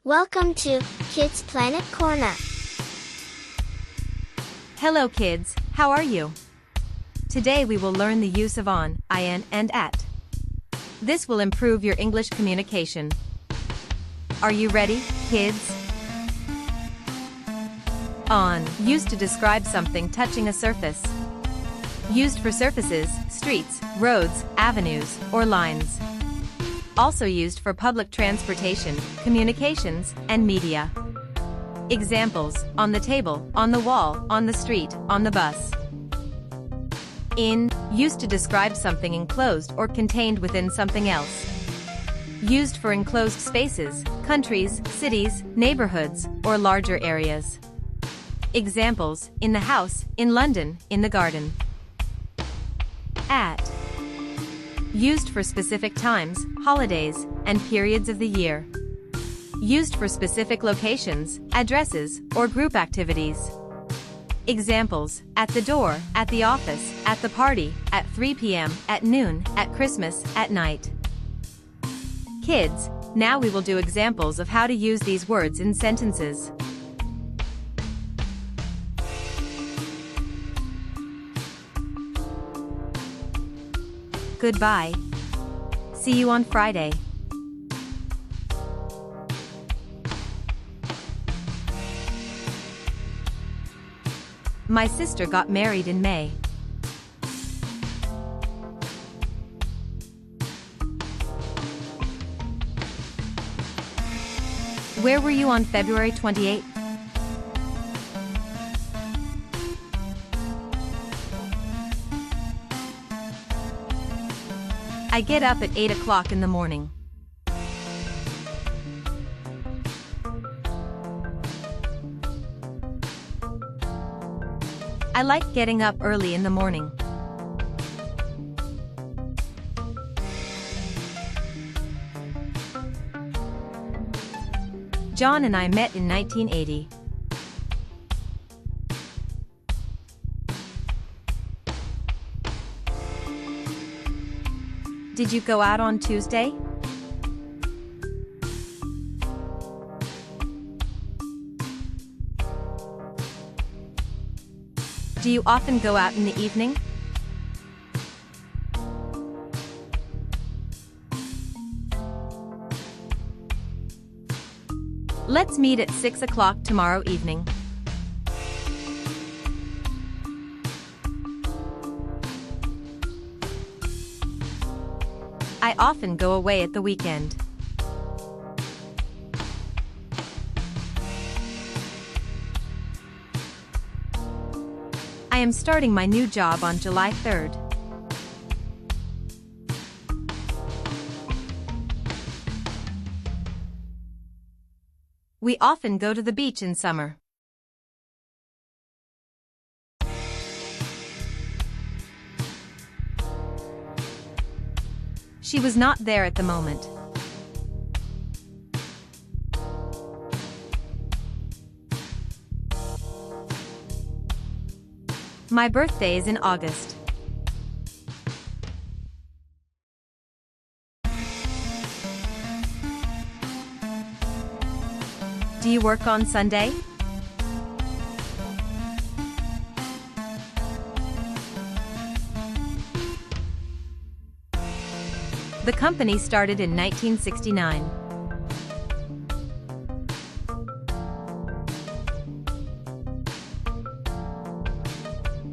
Welcome to Kids Planet Corner. Hello kids, how are you? Today we will learn the use of on, in, and at. This will improve your English communication. Are you ready, kids? On, used to describe something touching a surface. Used for surfaces, streets, roads, avenues, or lines. Also used for public transportation, communications, and media. Examples: on the table, on the wall, on the street, on the bus. In, used to describe something enclosed or contained within something else. Used for enclosed spaces, countries, cities, neighborhoods, or larger areas. Examples: in the house, in London, in the garden. At, used for specific times, holidays, and periods of the year. Used for specific locations, addresses, or group activities. Examples: at the door, at the office, at the party, at 3 p.m., at noon, at Christmas, at night. Kids, now we will do examples of how to use these words in sentences. Goodbye. See you on Friday. My sister got married in May. Where were you on February 28th? I get up at 8 o'clock in the morning. I like getting up early in the morning. John and I met in 1980. Did you go out on Tuesday? Do you often go out in the evening? Let's meet at 6 o'clock tomorrow evening. I often go away at the weekend. I am starting my new job on July 3rd. We often go to the beach in summer. She was not there at the moment. My birthday is in August. Do you work on Sunday? The company started in 1969.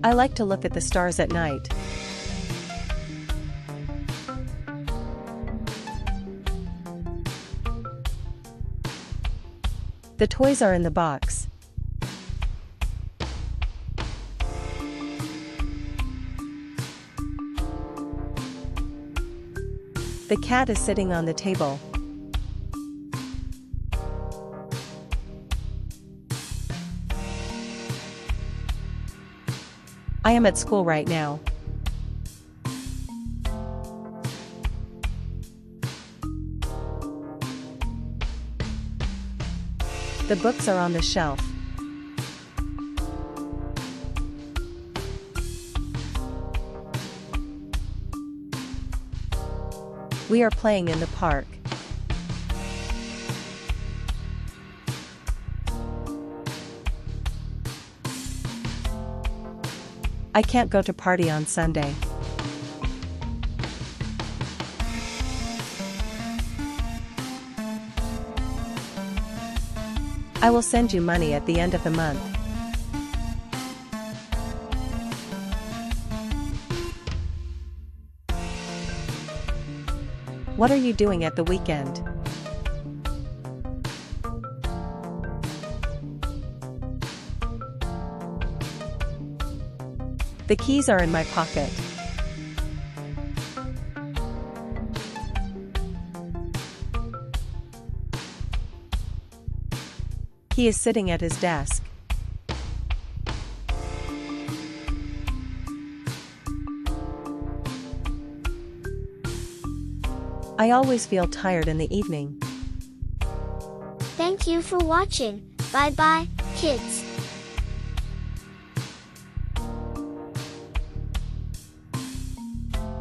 I like to look at the stars at night. The toys are in the box. The cat is sitting on the table. I am at school right now. The books are on the shelf. We are playing in the park. I can't go to party on Sunday. I will send you money at the end of the month. What are you doing at the weekend? The keys are in my pocket. He is sitting at his desk. I always feel tired in the evening. Thank you for watching. Bye bye, kids.